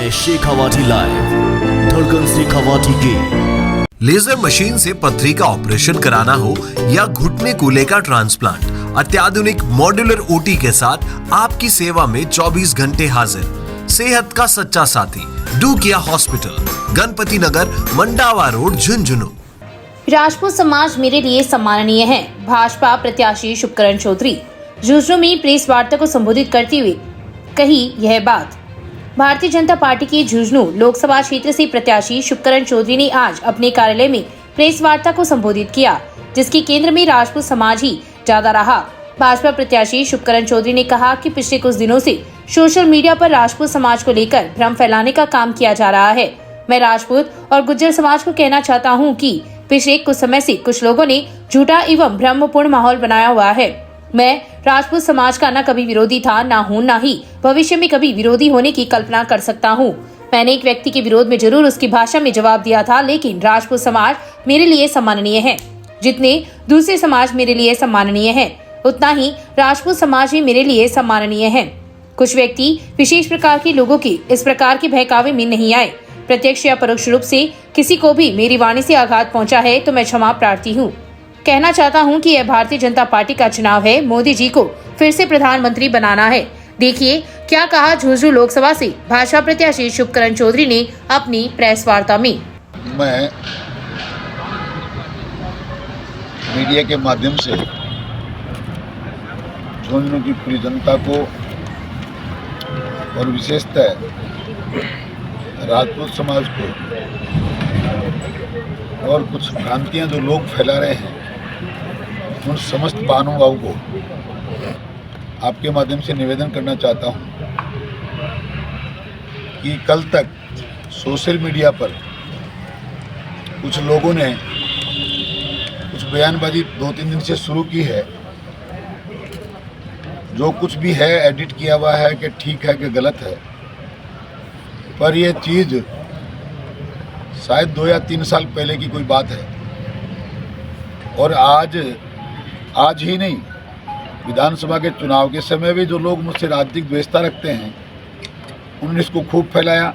है शेखावाटी लाइव, धड़कन शेखावाटी की। लेजर मशीन से पथरी का ऑपरेशन कराना हो या घुटने कूल्हे का ट्रांसप्लांट, अत्याधुनिक मॉड्यूलर ओटी के साथ आपकी सेवा में 24 घंटे हाजिर। सेहत का सच्चा साथी डूकिया हॉस्पिटल, गणपति नगर, मंडावा रोड, झुंझुनू। राजपूत समाज मेरे लिए सम्माननीय है। भाजपा प्रत्याशी शुभकरण चौधरी झुंझुनू में प्रेस वार्ता को संबोधित करते हुए कही यह बात। भारतीय जनता पार्टी के झुंझुनू लोकसभा क्षेत्र से प्रत्याशी शुभकरण चौधरी ने आज अपने कार्यालय में प्रेस वार्ता को संबोधित किया, जिसके केंद्र में राजपूत समाज ही ज्यादा रहा। भाजपा प्रत्याशी शुभकरण चौधरी ने कहा कि पिछले कुछ दिनों से सोशल मीडिया पर राजपूत समाज को लेकर भ्रम फैलाने का काम किया जा रहा है। मैं राजपूत और गुज्जर समाज को कहना चाहता हूं कि पिछले कुछ समय से कुछ लोगों ने झूठा एवं भ्रमपूर्ण माहौल बनाया हुआ है। मैं राजपूत समाज का न कभी विरोधी था, न हूं, न ही भविष्य में कभी विरोधी होने की कल्पना कर सकता हूं। मैंने एक व्यक्ति के विरोध में जरूर उसकी भाषा में जवाब दिया था, लेकिन राजपूत समाज मेरे लिए सम्माननीय है। जितने दूसरे समाज मेरे लिए सम्माननीय है, उतना ही राजपूत समाज भी मेरे लिए सम्माननीय है। कुछ व्यक्ति विशेष प्रकार के लोगों के इस प्रकार के बहकावे में नहीं आए। प्रत्यक्ष या परोक्ष रूप से किसी को भी मेरी वाणी से आघात पहुंचा है तो मैं क्षमा प्रार्थी हूं। कहना चाहता हूं कि यह भारतीय जनता पार्टी का चुनाव है। मोदी जी को फिर से प्रधानमंत्री बनाना है। देखिए क्या कहा झुंझुनू लोकसभा से भाजपा प्रत्याशी शुभकरण चौधरी ने अपनी प्रेस वार्ता में। मैं मीडिया के माध्यम से झुंझुनू की पूरी जनता को और विशेषतः राजपूत समाज को और कुछ भ्रांतियां जो लोग फैला रहे हैं, उन समस्त महानुभावों को आपके माध्यम से निवेदन करना चाहता हूं कि कल तक सोशल मीडिया पर कुछ लोगों ने कुछ बयानबाजी 2-3 दिन से शुरू की है। जो कुछ भी है एडिट किया हुआ है कि ठीक है कि गलत है, पर यह चीज़ शायद 2 या 3 साल पहले की कोई बात है और आज ही नहीं, विधानसभा के चुनाव के समय भी जो लोग मुझसे राजनीतिक द्वेषता रखते हैं उन्होंने इसको खूब फैलाया।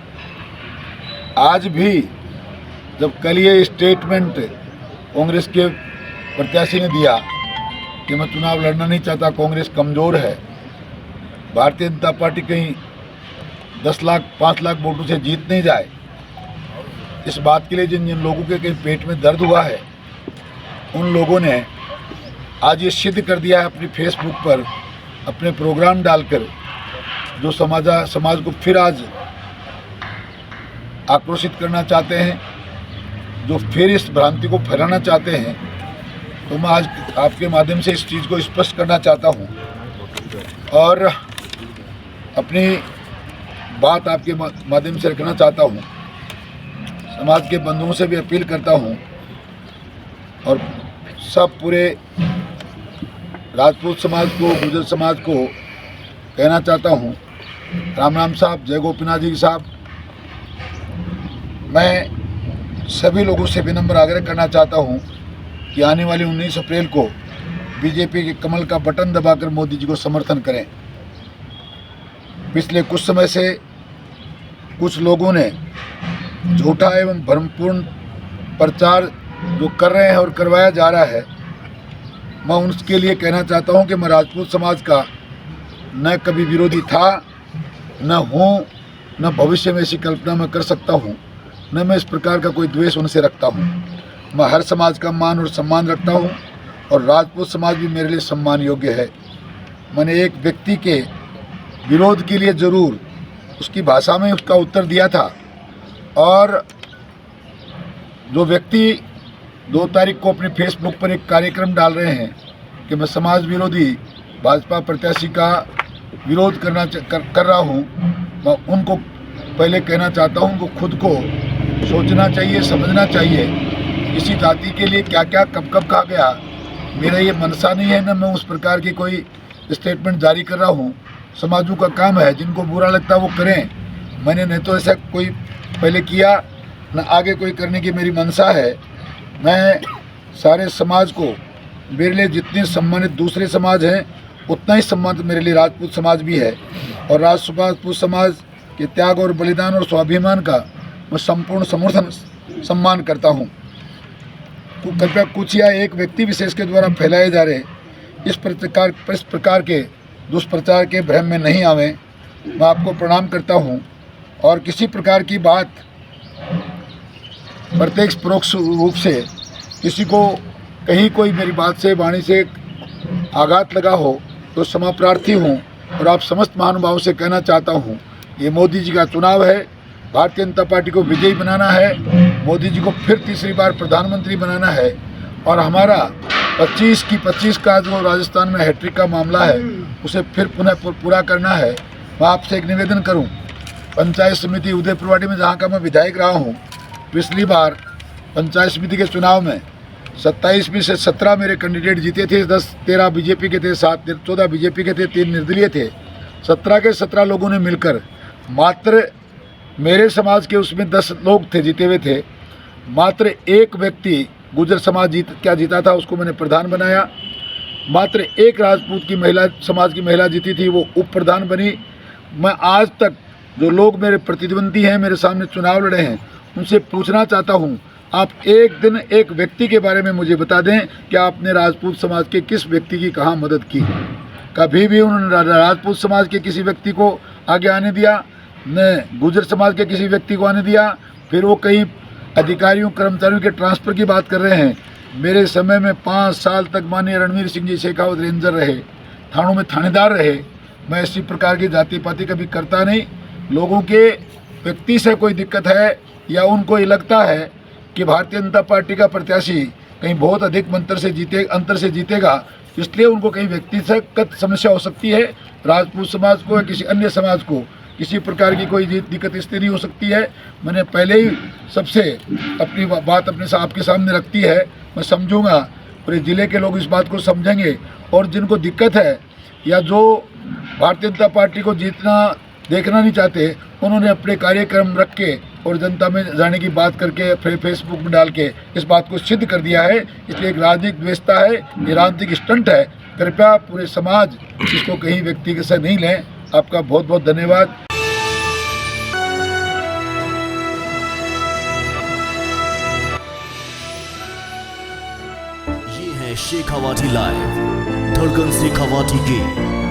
आज भी जब कल ये स्टेटमेंट कांग्रेस के प्रत्याशी ने दिया कि मैं चुनाव लड़ना नहीं चाहता, कांग्रेस कमज़ोर है, भारतीय जनता पार्टी कहीं 10 लाख 5 लाख वोटों से जीत नहीं जाए, इस बात के लिए जिन जिन लोगों के कहीं पेट में दर्द हुआ है, उन लोगों ने आज ये सिद्ध कर दिया है अपनी फेसबुक पर अपने प्रोग्राम डालकर, जो समाज को फिर आज आक्रोशित करना चाहते हैं, जो फिर इस भ्रांति को फैलाना चाहते हैं। तो मैं आज आपके माध्यम से इस चीज़ को स्पष्ट करना चाहता हूँ और अपनी बात आपके माध्यम से रखना चाहता हूँ। समाज के बंधुओं से भी अपील करता हूँ और सब पूरे राजपूत समाज को, गुर्जर समाज को कहना चाहता हूँ, राम राम साहब, जय गोपीनाथ जी साहब, मैं सभी लोगों से विनम्र आग्रह करना चाहता हूँ कि आने वाली 19 अप्रैल को बीजेपी के कमल का बटन दबाकर मोदी जी को समर्थन करें। पिछले कुछ समय से कुछ लोगों ने झूठा एवं भ्रमपूर्ण प्रचार जो कर रहे हैं और करवाया जा रहा है, मैं उनके लिए कहना चाहता हूं कि मैं राजपूत समाज का न कभी विरोधी था, न हूं, न भविष्य में ऐसी कल्पना मैं कर सकता हूं, न मैं इस प्रकार का कोई द्वेष उनसे रखता हूं। मैं हर समाज का मान और सम्मान रखता हूं और राजपूत समाज भी मेरे लिए सम्मान योग्य है। मैंने एक व्यक्ति के विरोध के लिए ज़रूर उसकी भाषा में उसका उत्तर दिया था और जो व्यक्ति 2 तारीख को अपने फेसबुक पर एक कार्यक्रम डाल रहे हैं कि मैं समाज विरोधी भाजपा प्रत्याशी का विरोध कर रहा हूं, मैं उनको पहले कहना चाहता हूं, उनको खुद को सोचना चाहिए, समझना चाहिए किसी जाति के लिए क्या क्या कब कब कहा गया। मेरा ये मनसा नहीं है, न मैं उस प्रकार की कोई स्टेटमेंट जारी कर रहा हूँ। समाजों का काम है, जिनको बुरा लगता है वो करें। मैंने नहीं तो ऐसा कोई पहले किया, न आगे कोई करने की मेरी मनसा है। मैं सारे समाज को, मेरे लिए जितने सम्मानित दूसरे समाज हैं उतना ही सम्मानित मेरे लिए राजपूत समाज भी है और राजपूत समाज के त्याग और बलिदान और स्वाभिमान का मैं संपूर्ण समर्थन सम्मान करता हूँ। कृपया कुछ या एक व्यक्ति विशेष के द्वारा फैलाए जा रहे इस प्रकार के दुष्प्रचार के भ्रम में नहीं आवें। मैं आपको प्रणाम करता हूँ और किसी प्रकार की बात प्रत्यक्ष परोक्ष रूप से किसी को कहीं कोई मेरी बात से वाणी से आघात लगा हो तो क्षमा प्रार्थी हूँ और आप समस्त महानुभावों से कहना चाहता हूँ, ये मोदी जी का चुनाव है, भारतीय जनता पार्टी को विजयी बनाना है, मोदी जी को फिर तीसरी बार प्रधानमंत्री बनाना है और हमारा 25 की 25 का जो राजस्थान में हैट्रिक का मामला है उसे फिर पुनः पूरा करना है। मैं आपसे एक निवेदन करूं, पंचायत समिति उदयपुरवाड़ी में जहां का मैं विधायक रहा हूं, पिछली बार पंचायत समिति के चुनाव में 27 में से 17 मेरे कैंडिडेट जीते थे, 13 बीजेपी के थे, 14 बीजेपी के थे, 3 निर्दलीय थे। 17 के 17 लोगों ने मिलकर, मात्र मेरे समाज के उसमें 10 लोग थे जीते हुए थे, मात्र एक व्यक्ति गुर्जर समाज जीता था, उसको मैंने प्रधान बनाया। मात्र एक राजपूत की महिला समाज की महिला जीती थी, वो उप प्रधान बनी। मैं आज तक जो लोग मेरे प्रतिद्वंदी हैं, मेरे सामने चुनाव लड़े हैं, उनसे पूछना चाहता हूं, आप एक दिन एक व्यक्ति के बारे में मुझे बता दें कि आपने राजपूत समाज के किस व्यक्ति की कहाँ मदद की। कभी भी उन्होंने राजपूत समाज के किसी व्यक्ति को आगे आने दिया, न गुर्जर समाज के किसी व्यक्ति को आने दिया। फिर वो कई अधिकारियों कर्मचारियों के ट्रांसफ़र की बात कर रहे हैं। मेरे समय में 5 साल तक माननीय रणवीर सिंह जी शेखावत रेंजर रहे, थानों में थानेदार रहे। मैं इसी प्रकार की जाति पाति कभी करता नहीं। लोगों के व्यक्ति से कोई दिक्कत है या उनको ये लगता है कि भारतीय जनता पार्टी का प्रत्याशी कहीं बहुत अधिक अंतर से जीतेगा, इसलिए उनको कहीं व्यक्तिगत समस्या हो सकती है। राजपूत समाज को या किसी अन्य समाज को किसी प्रकार की कोई दिक्कत इसलिए नहीं हो सकती है। मैंने पहले ही सबसे अपनी बात आपके सामने रखती है। मैं समझूंगा, पूरे ज़िले के लोग इस बात को समझेंगे और जिनको दिक्कत है या जो भारतीय जनता पार्टी को देखना नहीं चाहते, उन्होंने अपने कार्यक्रम रख के और जनता में जाने की बात करके फेसबुक में डाल के इस बात को सिद्ध कर दिया है। इसलिए एक राजनीतिक व्यवस्था है, ये राजनीतिक स्टंट है। कृपया पूरे समाज इसको कहीं व्यक्तिगत से नहीं लें। आपका बहुत बहुत धन्यवाद। ये है शेखावाटी लाइव, धड़कन शेखावाटी की